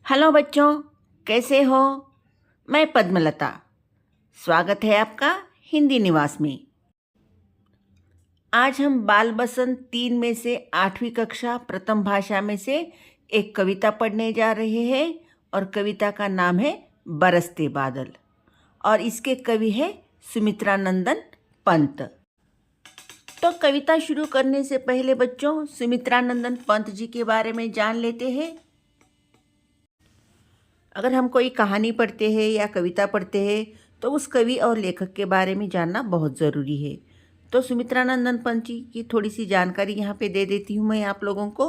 Hello बच्चों, कैसे हो? मैं पद्मलता। स्वागत है आपका हिंदी निवास में। आज हम बाल बसंत 3 में से 8वीं कक्षा प्रथम भाषा में से एक कविता पढ़ने जा रहे हैं और कविता का नाम है बरसते बादल और इसके कवि है सुमित्रा नंदन पंत। तो कविता शुरू करने से पहले बच्चों सुमित्रा नंदन पंत जी के बारे में जान लेते हैं। अगर हम कोई कहानी पढ़ते हैं या कविता पढ़ते हैं तो उस कवि और लेखक के बारे में जानना बहुत ज़रूरी है। तो सुमित्रानंदन पंत जी की थोड़ी सी जानकारी यहाँ पे दे देती हूँ मैं आप लोगों को।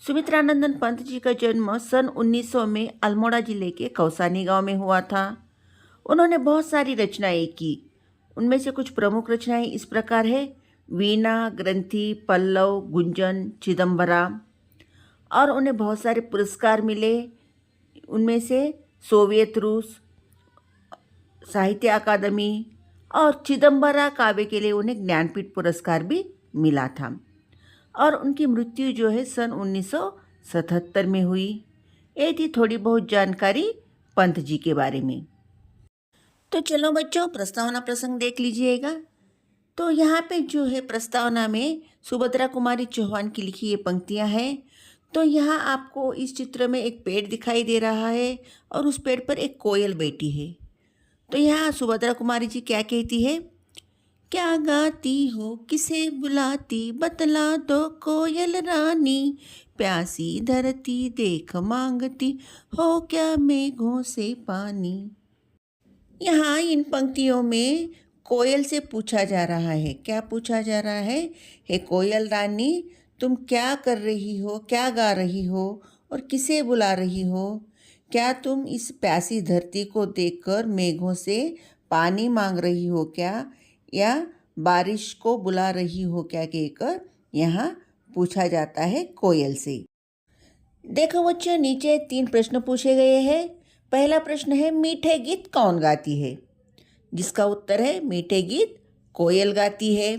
सुमित्रानंदन पंत जी का जन्म सन 1900 में अल्मोड़ा जिले के कौसानी गांव में हुआ था। उन्होंने बहुत सारी रचनाएं की। उनमें से कुछ प्रमुख रचनाएं इस प्रकार है: वीणा, ग्रंथि, पल्लव, गुंजन, चिदम्बरा। और उन्हें बहुत सारे पुरस्कार मिले। उनमें से सोवियत रूस, साहित्य अकादमी और चिदम्बरा काव्य के लिए उन्हें ज्ञानपीठ पुरस्कार भी मिला था। और उनकी मृत्यु जो है सन 1977 में हुई। ये थी थोड़ी बहुत जानकारी पंत जी के बारे में। तो चलो बच्चों, प्रस्तावना प्रसंग देख लीजिएगा। तो यहाँ पे जो है प्रस्तावना में सुभद्रा कुमारी चौहान की लिखी ये पंक्तियाँ हैं। तो यहाँ आपको इस चित्र में एक पेड़ दिखाई दे रहा है और उस पेड़ पर एक कोयल बैठी है। तो यहाँ सुभद्रा कुमारी जी क्या कहती है: क्या गाती हो, किसे बुलाती, बतला दो कोयल रानी, प्यासी धरती देख मांगती हो क्या मेघों से पानी। यहाँ इन पंक्तियों में कोयल से पूछा जा रहा है। क्या पूछा जा रहा है? हे कोयल रानी, तुम क्या कर रही हो, क्या गा रही हो और किसे बुला रही हो? क्या तुम इस प्यासी धरती को देखकर मेघों से पानी मांग रही हो क्या, या बारिश को बुला रही हो क्या, कहकर यहाँ पूछा जाता है कोयल से। देखो बच्चों, नीचे 3 प्रश्न पूछे गए हैं। पहला प्रश्न है मीठे गीत कौन गाती है, जिसका उत्तर है मीठे गीत कोयल गाती है।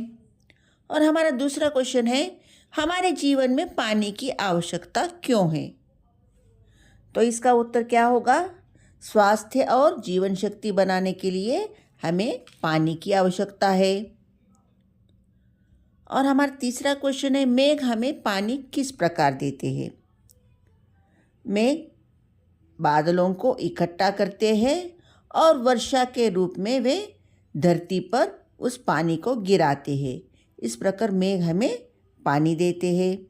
और हमारा दूसरा क्वेश्चन है हमारे जीवन में पानी की आवश्यकता क्यों है। तो इसका उत्तर क्या होगा? स्वास्थ्य और जीवन शक्ति बनाने के लिए हमें पानी की आवश्यकता है। और हमारा तीसरा क्वेश्चन है मेघ हमें पानी किस प्रकार देते हैं। मेघ बादलों को इकट्ठा करते हैं और वर्षा के रूप में वे धरती पर उस पानी को गिराते हैं। इस प्रकार मेघ हमें पानी देते हैं।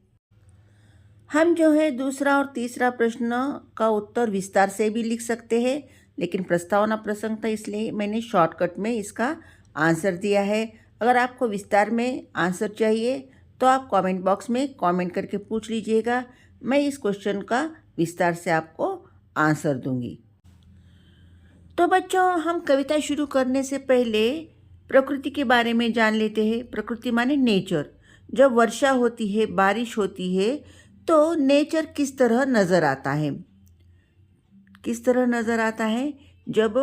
हम जो है दूसरा और तीसरा प्रश्न का उत्तर विस्तार से भी लिख सकते हैं, लेकिन प्रस्तावना प्रसंग था इसलिए मैंने शॉर्टकट में इसका आंसर दिया है। अगर आपको विस्तार में आंसर चाहिए तो आप कमेंट बॉक्स में कमेंट करके पूछ लीजिएगा। मैं इस क्वेश्चन का विस्तार से आपको आंसर दूंगी। तो बच्चों, हम कविता शुरू करने से पहले प्रकृति के बारे में जान लेते हैं। प्रकृति माने नेचर। जब वर्षा होती है, बारिश होती है, तो नेचर किस तरह नज़र आता है? किस तरह नज़र आता है? जब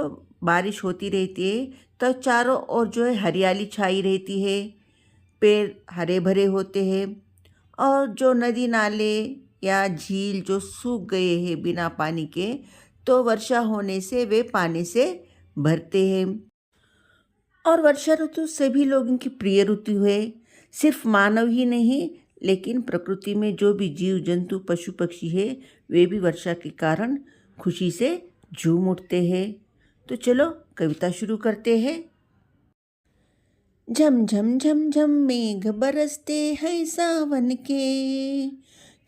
बारिश होती रहती है तो चारों ओर जो है हरियाली छाई रहती है, पेड़ हरे भरे होते हैं और जो नदी नाले या झील जो सूख गए हैं बिना पानी के, तो वर्षा होने से वे पानी से भरते हैं। और वर्षा ऋतु सभी लोगों की प्रिय ऋतु है। सिर्फ मानव ही नहीं, लेकिन प्रकृति में जो भी जीव जंतु पशु पक्षी है वे भी वर्षा के कारण खुशी से झूम उठते हैं। तो चलो कविता शुरू करते हैं। झम झम झम झम मेघ बरसते हैं सावन के,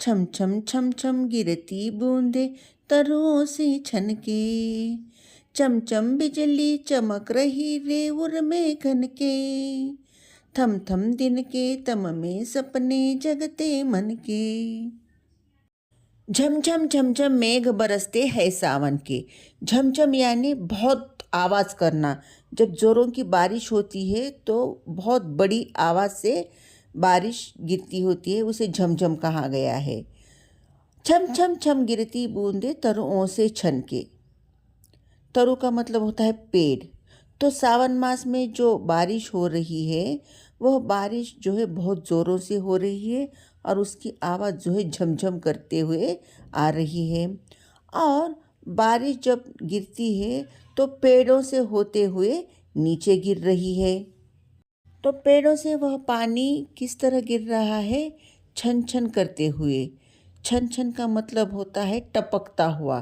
छम छम छम छम गिरती बूंदे तरुओं से छनके, चम चम बिजली चमक रही रे उर में घन के, थम थम दिन के तम में सपने जगते मन के। झम झम झम झम मेघ बरसते हैं सावन के। झमझम यानी बहुत आवाज़ करना। जब ज़ोरों की बारिश होती है तो बहुत बड़ी आवाज़ से बारिश गिरती होती है, उसे झमझम कहा गया है। छम छम छम गिरती बूंदे तरुओं से छनके। तरु का मतलब होता है पेड़। तो सावन मास में जो बारिश हो रही है वह बारिश जो है बहुत ज़ोरों से हो रही है और उसकी आवाज़ जो है झमझम करते हुए आ रही है। और बारिश जब गिरती है तो पेड़ों से होते हुए नीचे गिर रही है। तो पेड़ों से वह पानी किस तरह गिर रहा है? छन छन करते हुए। छन छन का मतलब होता है टपकता हुआ।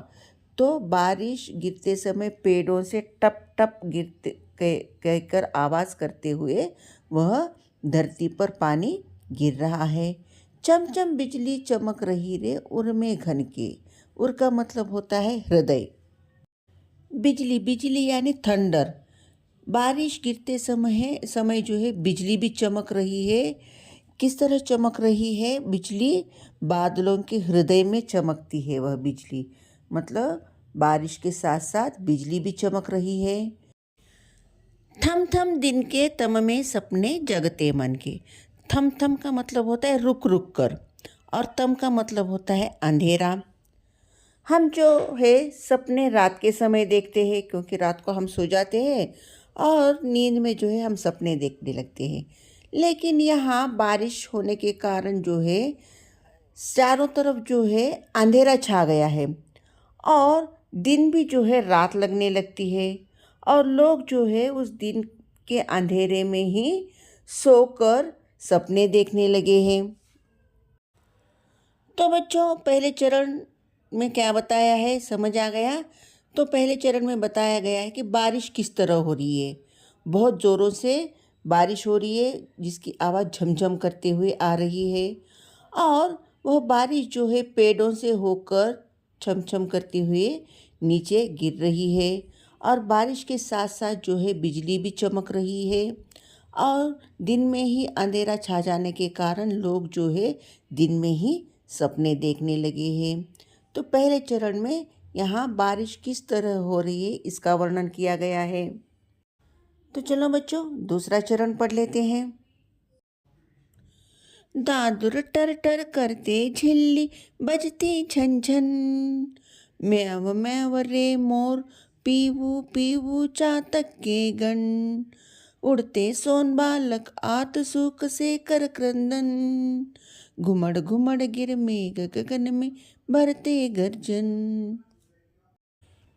तो बारिश गिरते समय पेड़ों से टप टप गिरते कहकर आवाज़ करते हुए वह धरती पर पानी गिर रहा है। चमचम बिजली चमक रही रे उर में घन के। उर का मतलब होता है हृदय। बिजली, बिजली यानी थंडर। बारिश गिरते समय जो है बिजली भी चमक रही है। किस तरह चमक रही है बिजली? बादलों के हृदय में चमकती है वह बिजली। मतलब बारिश के साथ साथ बिजली भी चमक रही है। थम थम दिन के तम में सपने जगते मन के। थम थम का मतलब होता है रुक रुक कर, और तम का मतलब होता है अंधेरा। हम जो है सपने रात के समय देखते हैं, क्योंकि रात को हम सो जाते हैं और नींद में जो है हम सपने देखने लगते हैं। लेकिन यहाँ बारिश होने के कारण जो है चारों तरफ जो है अंधेरा छा गया है, और दिन भी जो है रात लगने लगती है, और लोग जो है उस दिन के अंधेरे में ही सोकर सपने देखने लगे हैं। तो बच्चों, पहले चरण में क्या बताया है समझ आ गया? तो पहले चरण में बताया गया है कि बारिश किस तरह हो रही है। बहुत ज़ोरों से बारिश हो रही है जिसकी आवाज़ झमझम करते हुए आ रही है, और वह बारिश जो है पेड़ों से होकर छमछम करते हुए नीचे गिर रही है, और बारिश के साथ साथ जो है बिजली भी चमक रही है, और दिन में ही अंधेरा छा जाने के कारण लोग जो है दिन में ही सपने देखने लगे हैं। तो पहले चरण में यहाँ बारिश किस तरह हो रही है इसका वर्णन किया गया है। तो चलो बच्चों, दूसरा चरण पढ़ लेते हैं। दादुर टर टर करते झिल्ली बजती झन झन, म्याव म्याव रे मोर पीवू पीवू चातक के गण, उड़ते सोन बालक आत सूक से कर क्रंदन, घुमड़ घुमड़ गिर मेघ गगन में भरते गर्जन।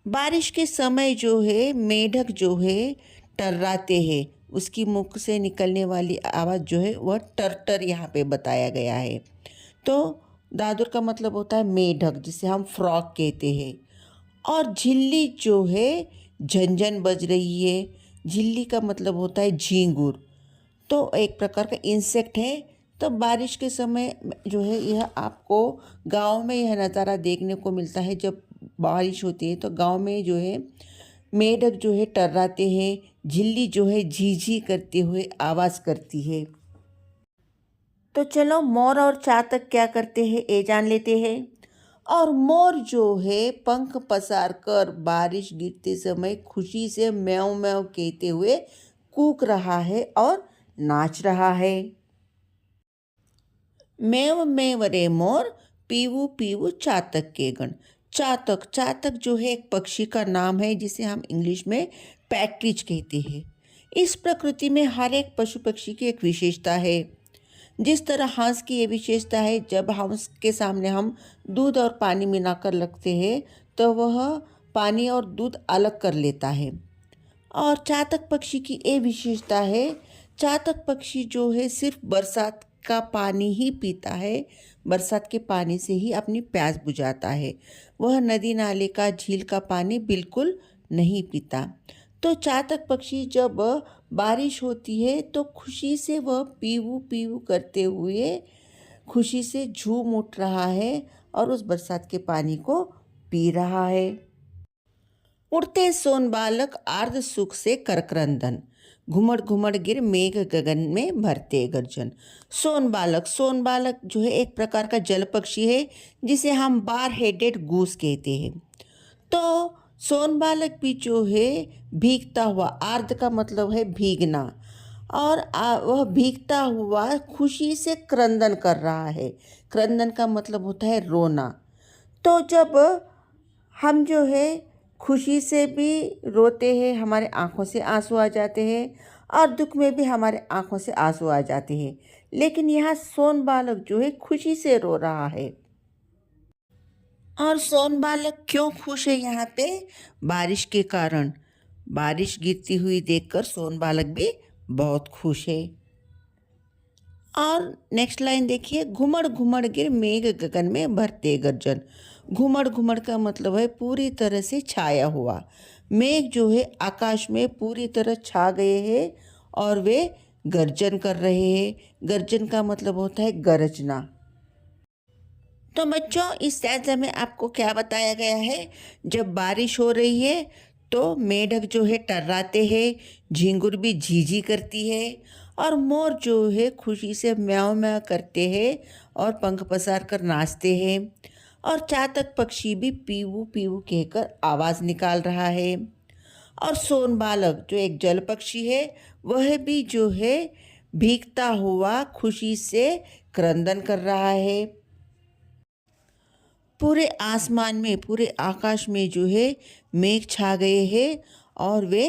बारिश के समय जो है मेढक जो है टर्राते हैं, उसकी मुख से निकलने वाली आवाज़ जो है वह टर टर यहाँ पे बताया गया है। तो दादुर का मतलब होता है मेढक, जिसे हम फ्रॉग कहते हैं, और झिल्ली जो है झंझन बज रही है। झिल्ली का मतलब होता है झींगुर, तो एक प्रकार का इंसेक्ट है। तो बारिश के समय जो है यह आपको गांव में यह नज़ारा देखने को मिलता है। जब बारिश होती है तो गांव में जो है मेढक जो है टर्राते हैं, झिल्ली जो है झी झी करते हुए आवाज़ करती है। तो चलो मोर और चातक क्या करते हैं ये जान लेते हैं। और मोर जो है पंख पसार कर बारिश गिरते समय खुशी से म्याऊं म्याऊं कहते हुए कूक रहा है और नाच रहा है। मेव मेव रे मोर पीवू पीवू चातक के गण। चातक, चातक जो है एक पक्षी का नाम है जिसे हम इंग्लिश में पैट्रिज कहते हैं। इस प्रकृति में हर एक पशु पक्षी की एक विशेषता है। जिस तरह हंस की ये विशेषता है, जब हंस के सामने हम दूध और पानी मिलाकर रखते हैं तो वह पानी और दूध अलग कर लेता है। और चातक पक्षी की ये विशेषता है, चातक पक्षी जो है सिर्फ बरसात का पानी ही पीता है, बरसात के पानी से ही अपनी प्यास बुझाता है। वह नदी नाले का झील का पानी बिल्कुल नहीं पीता। तो चातक पक्षी जब बारिश होती है तो खुशी से वह पीवू पीवू करते हुए खुशी से झूम उठ रहा है और उस बरसात के पानी को पी रहा है। उड़ते सोन बालक आर्द्र सुख से करक्रंदन, घुमड़ घुमड़ गिर मेघ गगन में भरते गर्जन। सोन बालक, सोन बालक जो है एक प्रकार का जल पक्षी है जिसे हम बार हेडेड गूस कहते हैं। तो सोन बालक भी जो है भीगता हुआ, आर्द्र का मतलब है भीगना, और वह भीगता हुआ खुशी से क्रंदन कर रहा है। क्रंदन का मतलब होता है रोना। तो जब हम जो है खुशी से भी रोते हैं, हमारे आँखों से आंसू आ जाते हैं, और दुख में भी हमारे आँखों से आंसू आ जाते हैं। लेकिन यहाँ सोन बालक जो है खुशी से रो रहा है। और सोन बालक क्यों खुश है यहाँ पे? बारिश के कारण। बारिश गिरती हुई देखकर सोन बालक भी बहुत खुश है। और नेक्स्ट लाइन देखिए, घुमड़ घुमड़ गिर मेघ गगन में भरते गर्जन। घुमड़ घुमड़ का मतलब है पूरी तरह से छाया हुआ। मेघ जो है आकाश में पूरी तरह छा गए हैं और वे गर्जन कर रहे हैं। गर्जन का मतलब होता है गरजना। तो बच्चों, इस स्टैंजा में आपको क्या बताया गया है? जब बारिश हो रही है तो मेढक जो है टर्राते हैं, झिंगुर भी झीझी करती है और मोर जो है खुशी से म्याऊं म्याऊं करते हैं और पंख पसार कर नाचते हैं और चातक पक्षी भी पीवू पीवू कहकर आवाज़ निकाल रहा है। और सोन बालक जो एक जल पक्षी है वह भी जो है भीगता हुआ खुशी से क्रंदन कर रहा है। पूरे आसमान में, पूरे आकाश में जो है मेघ छा गए हैं और वे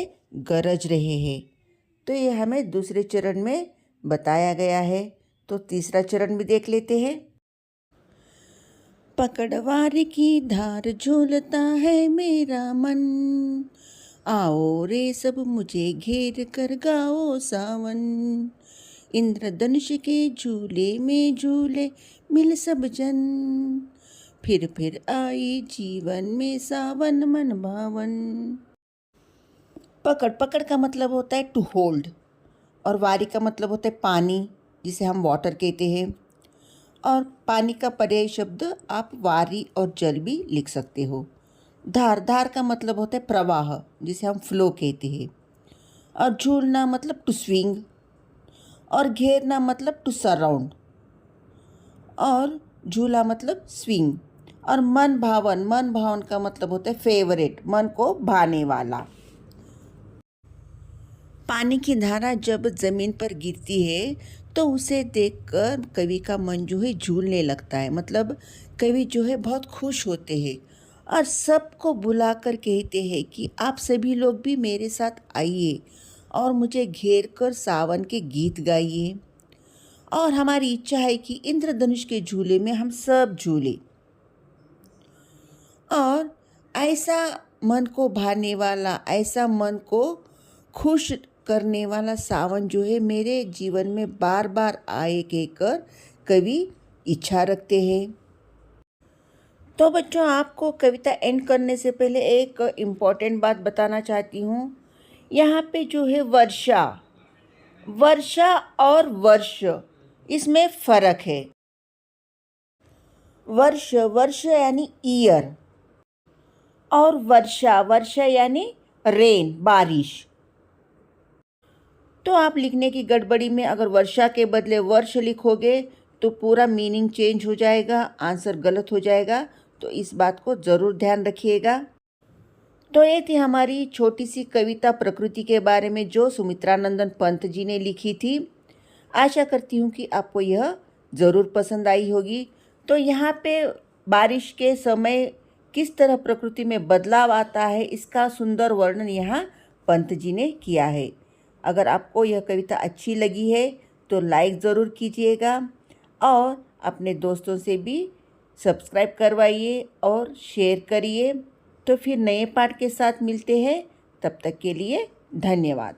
गरज रहे हैं। तो ये हमें दूसरे चरण में बताया गया है। तो तीसरा चरण भी देख लेते हैं। पकड़वार की धार झूलता है मेरा मन, आओ रे सब मुझे घेर कर गाओ सावन। इंद्रधनुष के झूले में झूले मिल सब जन, फिर आई जीवन में सावन मन भावन। पकड़, पकड़ का मतलब होता है टू होल्ड और वारी का मतलब होता है पानी, जिसे हम वाटर कहते हैं। और पानी का पर्याय शब्द आप वारी और जल भी लिख सकते हो। धार, धार का मतलब होता है प्रवाह, जिसे हम फ्लो कहते हैं। और झूलना मतलब टू स्विंग और घेरना मतलब टू सराउंड और झूला मतलब स्विंग। और मन भावन, मन भावन का मतलब होता है फेवरेट, मन को भाने वाला। पानी की धारा जब ज़मीन पर गिरती है तो उसे देखकर कवि का मन जो है झूलने लगता है। मतलब कवि जो है बहुत खुश होते हैं और सबको बुलाकर कहते हैं कि आप सभी लोग भी मेरे साथ आइए और मुझे घेर कर सावन के गीत गाइए। और हमारी इच्छा है कि इंद्रधनुष के झूले में हम सब झूले। और ऐसा मन को भाने वाला, ऐसा मन को खुश करने वाला सावन जो है मेरे जीवन में बार बार आए कहकर कवि इच्छा रखते हैं। तो बच्चों, आपको कविता एंड करने से पहले एक इम्पॉर्टेंट बात बताना चाहती हूँ। यहाँ पे जो है वर्षा, वर्षा और वर्ष, इसमें फ़र्क है। वर्ष, वर्ष यानी ईयर, और वर्षा, वर्षा यानी रेन, बारिश। तो आप लिखने की गड़बड़ी में अगर वर्षा के बदले वर्ष लिखोगे तो पूरा मीनिंग चेंज हो जाएगा, आंसर गलत हो जाएगा। तो इस बात को ज़रूर ध्यान रखिएगा। तो ये थी हमारी छोटी सी कविता प्रकृति के बारे में जो सुमित्रानंदन पंत जी ने लिखी थी। आशा करती हूँ कि आपको यह ज़रूर पसंद आई होगी। तो यहाँ पे बारिश के समय किस तरह प्रकृति में बदलाव आता है, इसका सुंदर वर्णन यहाँ पंत जी ने किया है। अगर आपको यह कविता अच्छी लगी है तो लाइक ज़रूर कीजिएगा और अपने दोस्तों से भी सब्सक्राइब करवाइए और शेयर करिए। तो फिर नए पाठ के साथ मिलते हैं, तब तक के लिए धन्यवाद।